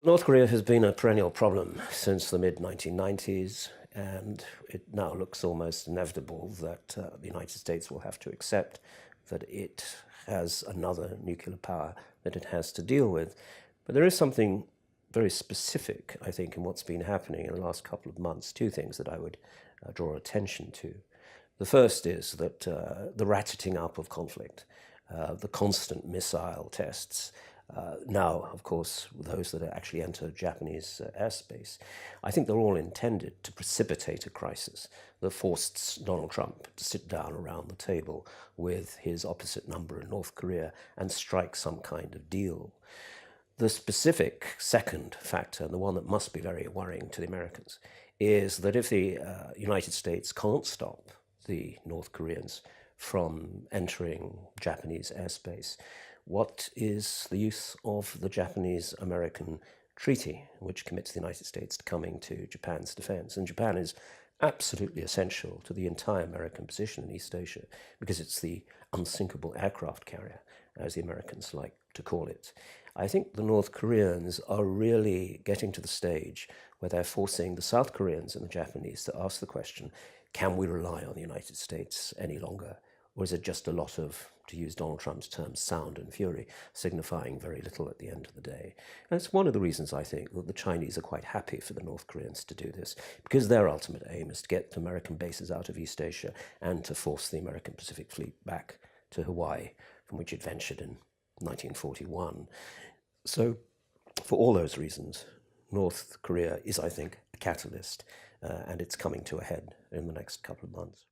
North Korea has been a perennial problem since the mid-1990s, and it now looks almost inevitable that the United States will have to accept that it has another nuclear power that it has to deal with. But there is something very specific, I think, in what's been happening in the last couple of months. Two things that I would draw attention to. The first is that the ratcheting up of conflict, the constant missile tests, now, of course, those that actually enter Japanese airspace, I think they're all intended to precipitate a crisis that forced Donald Trump to sit down around the table with his opposite number in North Korea and strike some kind of deal. The specific second factor, and the one that must be very worrying to the Americans, is that if the United States can't stop the North Koreans from entering Japanese airspace, what is the use of the Japanese-American treaty, which commits the United States to coming to Japan's defense? And Japan is absolutely essential to the entire American position in East Asia because it's the unsinkable aircraft carrier, as the Americans like to call it. I think the North Koreans are really getting to the stage where they're forcing the South Koreans and the Japanese to ask the question, can we rely on the United States any longer? Or is it just a lot of, to use Donald Trump's term, sound and fury, signifying very little at the end of the day? And it's one of the reasons I think that the Chinese are quite happy for the North Koreans to do this, because their ultimate aim is to get American bases out of East Asia and to force the American Pacific Fleet back to Hawaii, from which it ventured in 1941. So for all those reasons, North Korea is, I think, a catalyst, and it's coming to a head in the next couple of months.